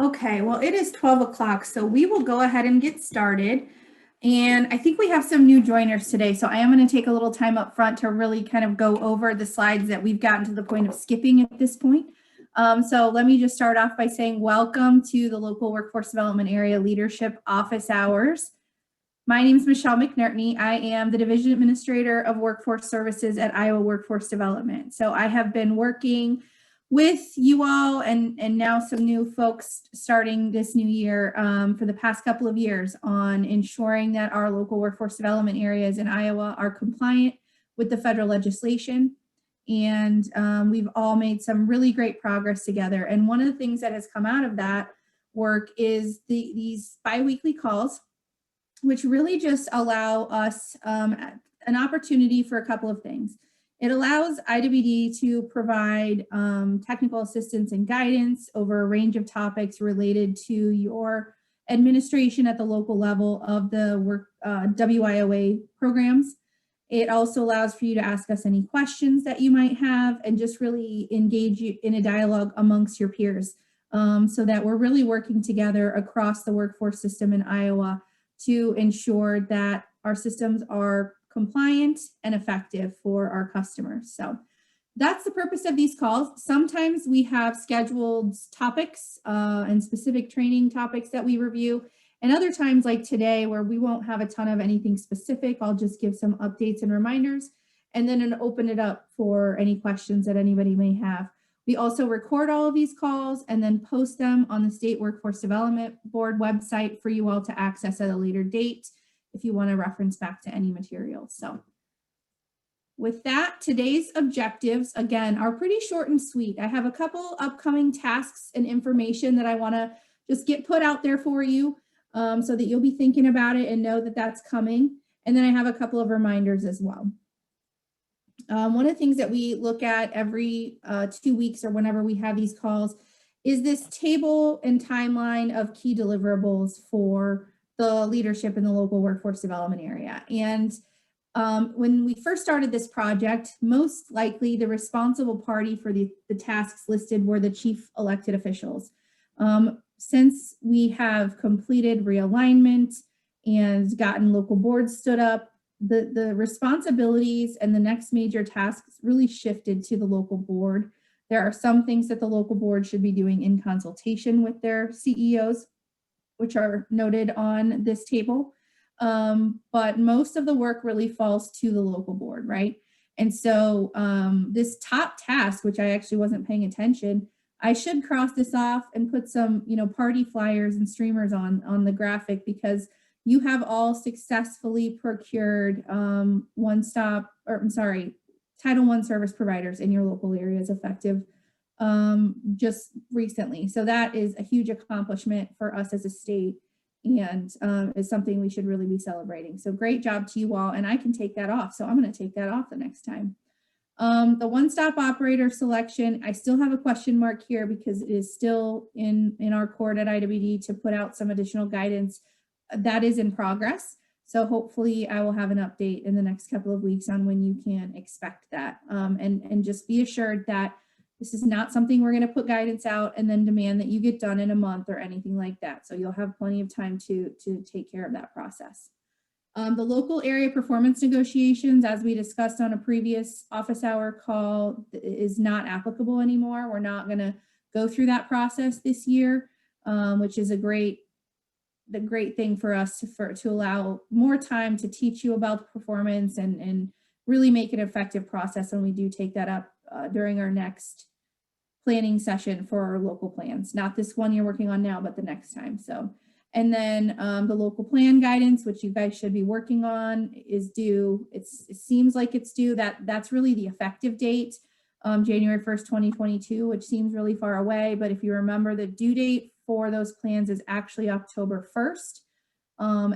Okay, well, it is 12 o'clock, so we will go ahead and get started. And I think we have some new joiners today, so I am going to take a little time up front to really kind of go over the slides that we've gotten to the point of skipping at this point. So let me just start off by saying welcome to the Local Workforce Development Area Leadership Office Hours. My name is Michelle McNerney. I am the Division Administrator of Workforce Services at Iowa Workforce Development. So I have been working with you all and now some new folks starting this new year for the past couple of years on ensuring that our local workforce development areas in Iowa are compliant with the federal legislation. And we've all made some really great progress together. And one of the things that has come out of that work is these bi-weekly calls, which really just allow us an opportunity for a couple of things. It allows IWD to provide technical assistance and guidance over a range of topics related to your administration at the local level of the WIOA programs. It also allows for you to ask us any questions that you might have and just really engage you in a dialogue amongst your peers so that we're really working together across the workforce system in Iowa to ensure that our systems are compliant and effective for our customers. So that's the purpose of these calls. Sometimes we have scheduled topics and specific training topics that we review. And other times like today where we won't have a ton of anything specific, I'll just give some updates and reminders and then open it up for any questions that anybody may have. We also record all of these calls and then post them on the State Workforce Development Board website for you all to access at a later date if you want to reference back to any materials. So with that, today's objectives, again, are pretty short and sweet. I have a couple upcoming tasks and information that I want to just get put out there for you so that you'll be thinking about it and know that that's coming. And then I have a couple of reminders as well. One of the things that we look at every 2 weeks or whenever we have these calls is this table and timeline of key deliverables for the leadership in the local workforce development area. And when we first started this project, most likely the responsible party for the tasks listed were the chief elected officials. Since we have completed realignment and gotten local boards stood up, the responsibilities and the next major tasks really shifted to the local board. There are some things that the local board should be doing in consultation with their CEOs, which are noted on this table. But most of the work really falls to the local board, right? And so this top task, which I actually wasn't paying attention, I should cross this off and put some, party flyers and streamers on the graphic because you have all successfully procured Title I service providers in your local areas effective just recently. So that is a huge accomplishment for us as a state and is something we should really be celebrating. So great job to you all. And I can take that off. So I'm going to take that off the next time. The one-stop operator selection, I still have a question mark here because it is still in our court at IWD to put out some additional guidance. That is in progress. So hopefully I will have an update in the next couple of weeks on when you can expect that. And just be assured that this is not something we're going to put guidance out and then demand that you get done in a month or anything like that. So you'll have plenty of time to take care of that process. The local area performance negotiations, as we discussed on a previous office hour call, is not applicable anymore. We're not going to go through that process this year, which is the great thing for us to allow more time to teach you about the performance and really make it an effective process when we do take that up during our next planning session for our local plans. Not this one you're working on now, but the next time. So, and then the local plan guidance, which you guys should be working on, is due. It seems like it's due. That's really the effective date, January 1st, 2022, which seems really far away. But if you remember, the due date for those plans is actually October 1st.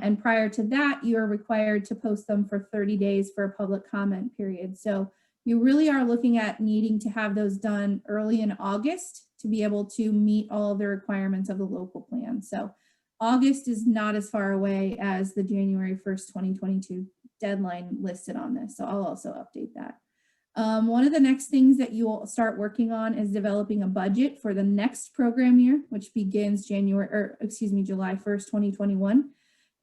And prior to that, you are required to post them for 30 days for a public comment period. So you really are looking at needing to have those done early in August to be able to meet all of the requirements of the local plan. So August is not as far away as the January 1st, 2022 deadline listed on this. So I'll also update that. One of the next things that you will start working on is developing a budget for the next program year, which begins July 1st, 2021.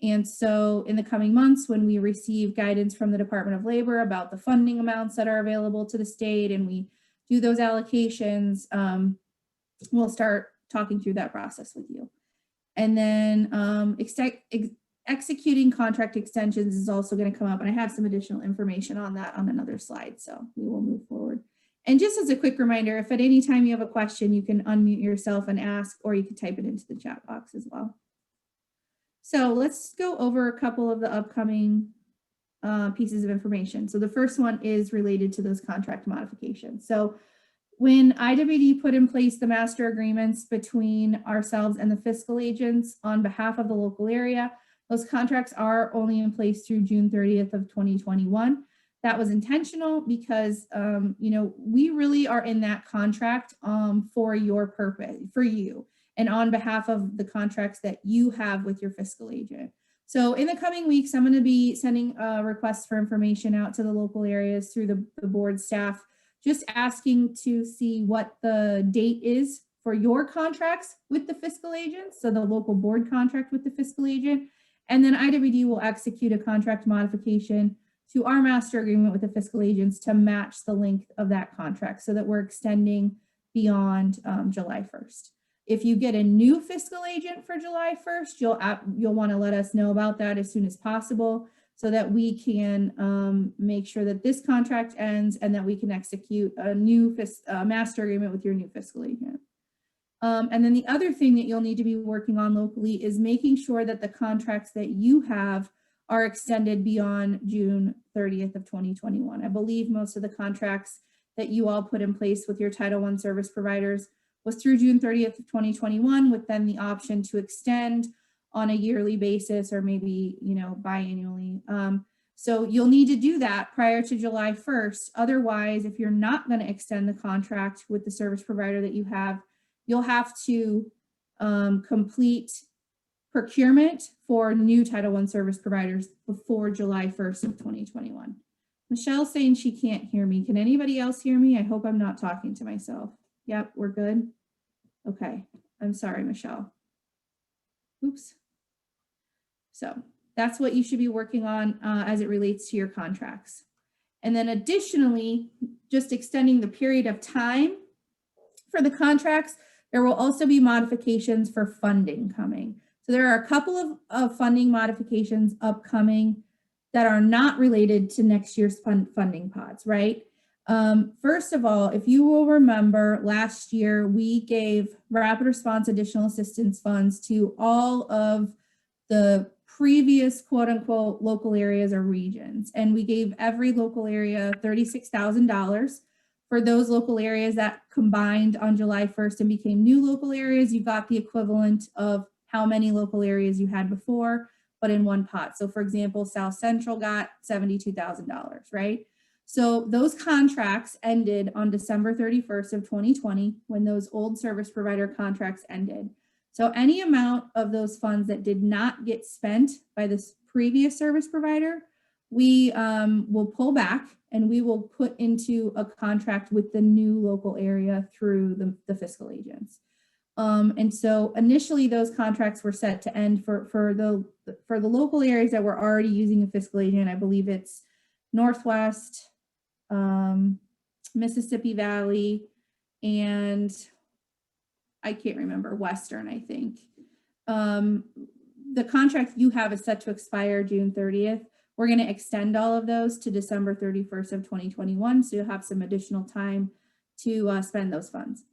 And so in the coming months, when we receive guidance from the Department of Labor about the funding amounts that are available to the state and we do those allocations, we'll start talking through that process with you. And then executing contract extensions is also going to come up, and I have some additional information on that on another slide, so we will move forward. And just as a quick reminder, if at any time you have a question, you can unmute yourself and ask, or you can type it into the chat box as well. So let's go over a couple of the upcoming pieces of information. So the first one is related to those contract modifications. So when IWD put in place the master agreements between ourselves and the fiscal agents on behalf of the local area, those contracts are only in place through June 30th of 2021. That was intentional because, we really are in that contract for your purpose, for you, and on behalf of the contracts that you have with your fiscal agent. So in the coming weeks, I'm going to be sending requests for information out to the local areas through the board staff, just asking to see what the date is for your contracts with the fiscal agent, so the local board contract with the fiscal agent. And then IWD will execute a contract modification to our master agreement with the fiscal agents to match the length of that contract so that we're extending beyond July 1st. If you get a new fiscal agent for July 1st, you'll want to let us know about that as soon as possible so that we can make sure that this contract ends and that we can execute a new master agreement with your new fiscal agent. And then the other thing that you'll need to be working on locally is making sure that the contracts that you have are extended beyond June 30th of 2021. I believe most of the contracts that you all put in place with your Title I service providers was through June 30th of 2021, with then the option to extend on a yearly basis or maybe, biannually. So you'll need to do that prior to July 1st. Otherwise, if you're not going to extend the contract with the service provider that you have, you'll have to complete procurement for new Title I service providers before July 1st of 2021. Michelle's saying she can't hear me. Can anybody else hear me? I hope I'm not talking to myself. Yep, we're good. Okay, I'm sorry, Michelle. Oops. So that's what you should be working on as it relates to your contracts. And then additionally, just extending the period of time for the contracts, there will also be modifications for funding coming. So there are a couple of funding modifications upcoming that are not related to next year's funding pods, right? First of all, if you will remember, last year we gave rapid response additional assistance funds to all of the previous quote unquote local areas or regions. And we gave every local area $36,000. For those local areas that combined on July 1st and became new local areas, you got the equivalent of how many local areas you had before, but in one pot. So for example, South Central got $72,000, right? So those contracts ended on December 31st of 2020 when those old service provider contracts ended. So any amount of those funds that did not get spent by this previous service provider, we will pull back and we will put into a contract with the new local area through the fiscal agents. And so initially those contracts were set to end for the local areas that were already using a fiscal agent. I believe it's Northwest, Mississippi Valley, and I can't remember, Western, I think. The contract you have is set to expire June 30th. We're going to extend all of those to December 31st of 2021. So you'll have some additional time to spend those funds.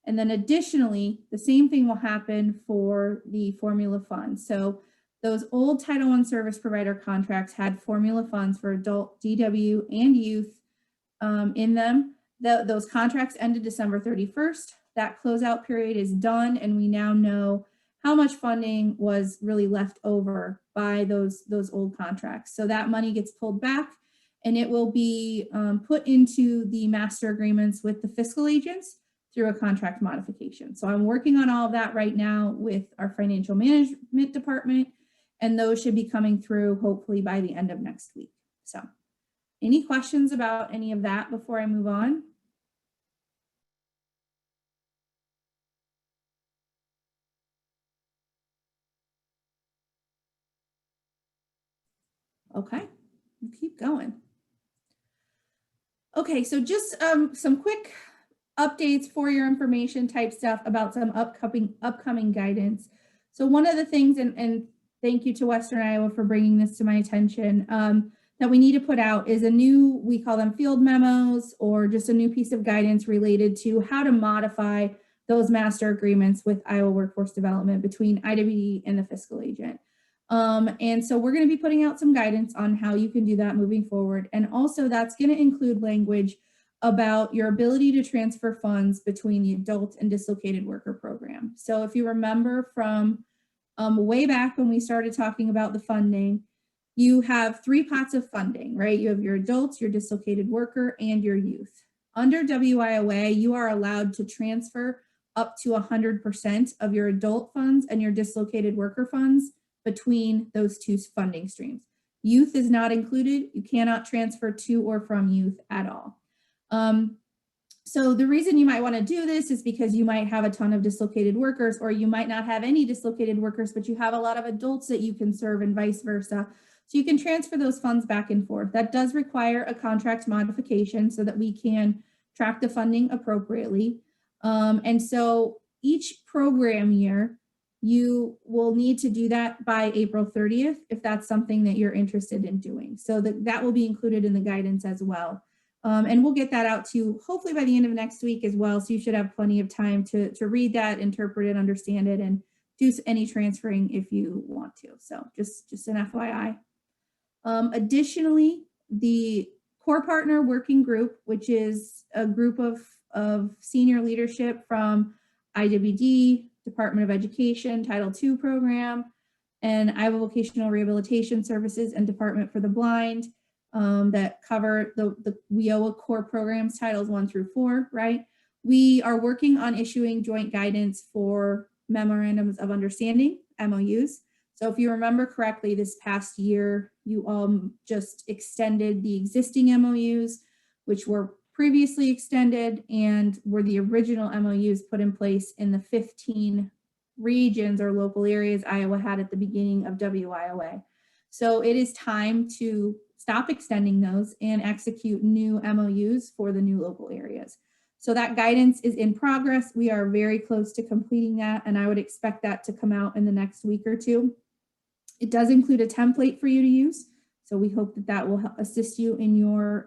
And then additionally, the same thing will happen for the formula funds. So those old Title I service provider contracts had formula funds for adult, DW, and youth in them. Those contracts ended December 31st. That closeout period is done, and we now know how much funding was really left over by those old contracts. So that money gets pulled back, and it will be put into the master agreements with the fiscal agents through a contract modification. So I'm working on all of that right now with our financial management department, and those should be coming through hopefully by the end of next week. So Any questions about any of that before I move on? Okay, we'll keep going. Okay, so just some quick updates for your information type stuff about some upcoming guidance. So one of the things, and thank you to Western Iowa for bringing this to my attention, that we need to put out is a new, we call them field memos, or just a new piece of guidance related to how to modify those master agreements with Iowa Workforce Development between IWD and the fiscal agent. And so we're going to be putting out some guidance on how you can do that moving forward. And also that's going to include language about your ability to transfer funds between the adult and dislocated worker program. So if you remember from way back when we started talking about the funding, you have 3 pots of funding, right? You have your adults, your dislocated worker, and your youth. Under WIOA, you are allowed to transfer up to 100% of your adult funds and your dislocated worker funds between those 2 funding streams. Youth is not included. You cannot transfer to or from youth at all. So the reason you might want to do this is because you might have a ton of dislocated workers, or you might not have any dislocated workers, but you have a lot of adults that you can serve and vice versa. So you can transfer those funds back and forth. That does require a contract modification so that we can track the funding appropriately. And so each program year, you will need to do that by April 30th if that's something that you're interested in doing. So that will be included in the guidance as well. And we'll get that out to you hopefully by the end of next week as well. So you should have plenty of time to read that, interpret it, understand it, and do any transferring if you want to. So just an FYI. Additionally, the Core Partner Working Group, which is a group of senior leadership from IWD, Department of Education, Title II program, and Iowa Vocational Rehabilitation Services and Department for the Blind, that cover the WIOA core programs, titles 1 through 4, right? We are working on issuing joint guidance for memorandums of understanding, MOUs. So if you remember correctly, this past year, you all just extended the existing MOUs, which were previously extended and were the original MOUs put in place in the 15 regions or local areas Iowa had at the beginning of WIOA. So it is time to stop extending those and execute new MOUs for the new local areas. So that guidance is in progress. We are very close to completing that, and I would expect that to come out in the next week or two. It does include a template for you to use. So we hope that that will assist you in your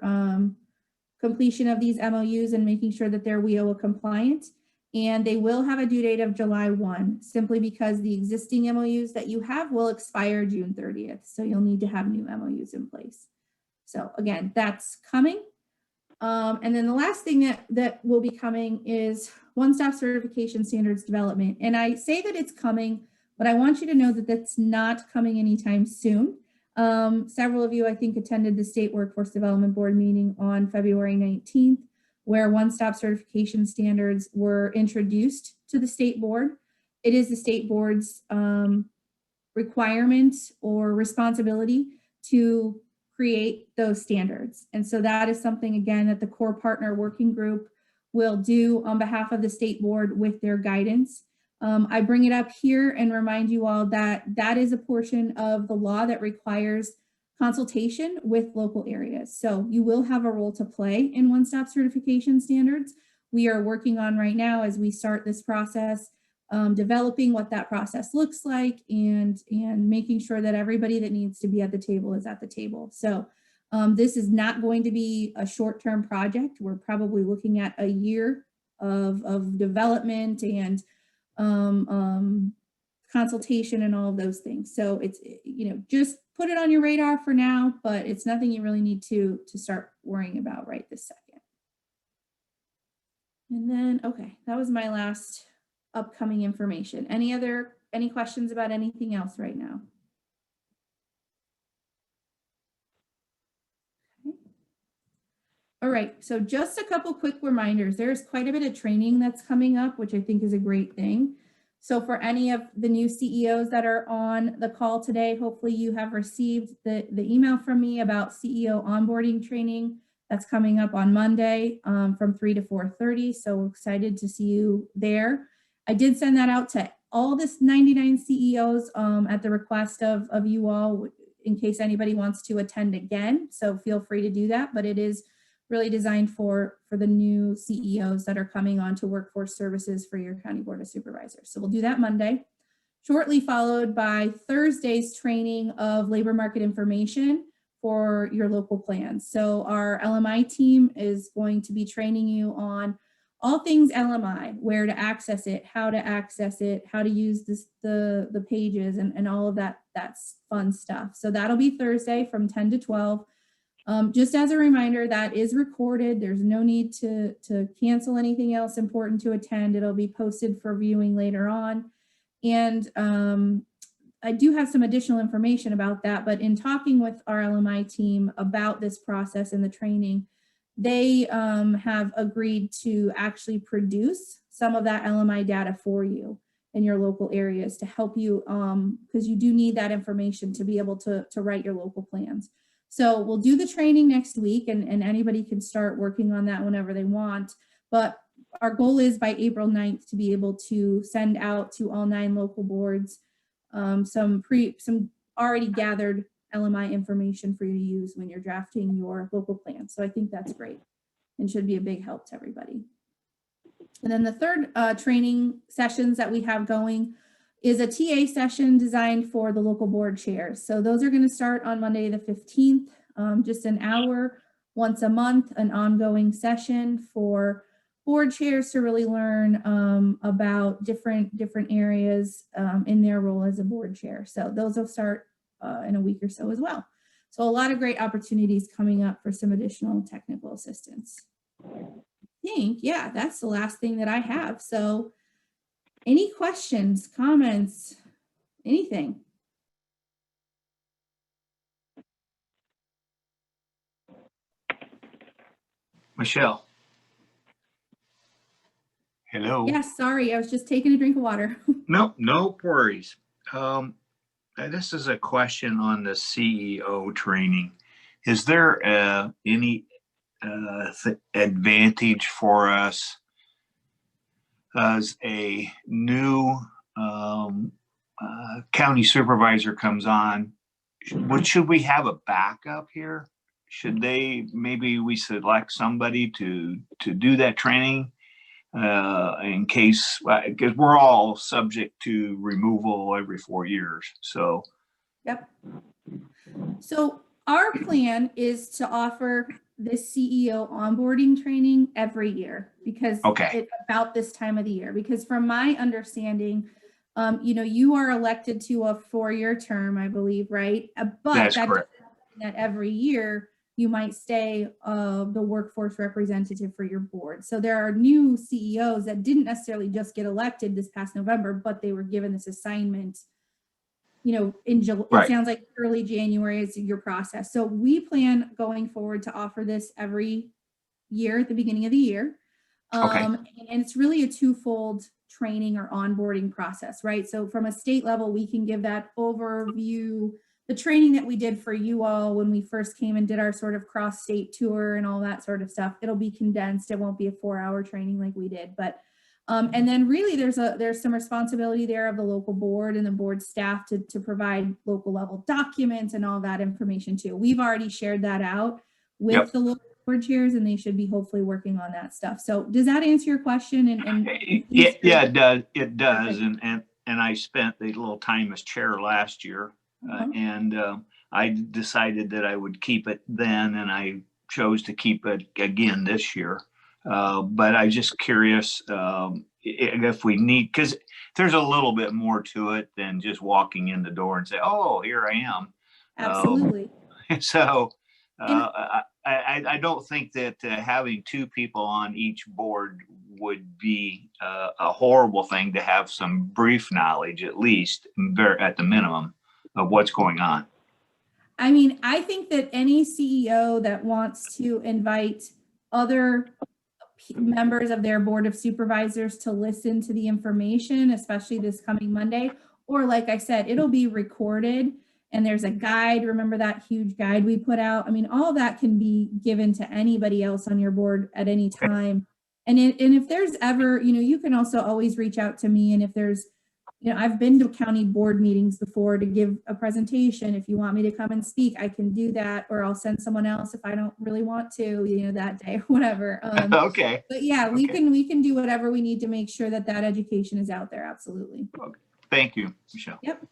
completion of these MOUs and making sure that they're WIOA compliant. And they will have a due date of July 1, simply because the existing MOUs that you have will expire June 30th. So you'll need to have new MOUs in place. So again, that's coming. And then the last thing that will be coming is one-stop certification standards development. And I say that it's coming, but I want you to know that that's not coming anytime soon. Several of you, I think, attended the State Workforce Development Board meeting on February 19th, where one-stop certification standards were introduced to the state board. It is the state board's requirement or responsibility to create those standards. And so that is something, again, that the Core Partner Working Group will do on behalf of the state board with their guidance. I bring it up here and remind you all that that is a portion of the law that requires consultation with local areas. So you will have a role to play in one-stop certification standards. We are working on right now, as we start this process, developing what that process looks like and making sure that everybody that needs to be at the table is at the table. So this is not going to be a short-term project. We're probably looking at a year of development and consultation and all of those things. So it's, just put it on your radar for now, but it's nothing you really need to start worrying about right this second. And then, okay, that was my last upcoming information. Any questions about anything else right now? Okay. All right, so just a couple quick reminders. There's quite a bit of training that's coming up, which I think is a great thing. So for any of the new CEOs that are on the call today, hopefully you have received the email from me about CEO onboarding training that's coming up on Monday from 3 to 4:30. So excited to see you there. I did send that out to all this 99 CEOs at the request of you all in case anybody wants to attend again. So feel free to do that, but it is really designed for the new CEOs that are coming on to workforce services for your county board of supervisors. So we'll do that Monday, shortly followed by Thursday's training of labor market information for your local plans. So our LMI team is going to be training you on all things LMI, where to access it, how to use the pages and all of that. That's fun stuff. So that'll be Thursday from 10 to 12. Just as a reminder, that is recorded. There's no need to cancel anything else important to attend. It'll be posted for viewing later on. And I do have some additional information about that, but in talking with our LMI team about this process and the training, they have agreed to actually produce some of that LMI data for you in your local areas to help you, because you do need that information to be able to write your local plans. So we'll do the training next week, and anybody can start working on that whenever they want. But our goal is by April 9th to be able to send out to all 9 local boards some already gathered LMI information for you to use when you're drafting your local plan. So I think that's great and should be a big help to everybody. And then the third training sessions that we have going is a TA session designed for the local board chairs. So those are going to start on Monday the 15th, just an hour once a month, an ongoing session for board chairs to really learn about different areas in their role as a board chair. So those will start in a week or so as well. So a lot of great opportunities coming up for some additional technical assistance. I think, yeah, that's the last thing that I have. So any questions, comments, anything? Michelle. Hello. Yes, sorry, I was just taking a drink of water. No worries. This is a question on the CEO training. Is there any advantage for us as a new county supervisor comes on? Should we have a backup here? Should maybe we select somebody to do that training in case, because we're all subject to removal every 4 years. So. Yep. So our plan is to offer this CEO onboarding training every year because it's about this time of the year. Because from my understanding, you are elected to a 4-year term, I believe, right? But that's correct. That every year you might stay the workforce representative for your board. So there are new CEOs that didn't necessarily just get elected this past November, but they were given this assignment, in July. It sounds like early January is your process. So we plan going forward to offer this every year at the beginning of the year. And it's really a twofold training or onboarding process, right? So from a state level, we can give that overview, the training that we did for you all when we first came and did our sort of cross-state tour and all that sort of stuff. It'll be condensed. It won't be a 4-hour training like we did, but and then really there's some responsibility there of the local board and the board staff to provide local level documents and all that information too. We've already shared that out with the local board chairs, and they should be hopefully working on that stuff. So does that answer your question? Yeah, it does. It does. And I spent a little time as chair last year. And I decided that I would keep it then, and I chose to keep it again this year. But I'm just curious if we need, because there's a little bit more to it than just walking in the door and say, "Oh, here I am." Absolutely. So I don't think that having 2 people on each board would be a horrible thing to have some brief knowledge, at least at the minimum, of what's going on. I mean, I think that any CEO that wants to invite other members of their board of supervisors to listen to the information, especially this coming Monday. Or like I said, it'll be recorded and there's a guide. Remember that huge guide we put out? I mean, all that can be given to anybody else on your board at any time. And if there's ever, you can also always reach out to me. And if there's, I've been to county board meetings before to give a presentation. If you want me to come and speak, I can do that, or I'll send someone else if I don't really want to, that day or whatever. Okay. But yeah, we Okay. can do whatever we need to make sure that education is out there. Absolutely. Thank you, Michelle. Yep.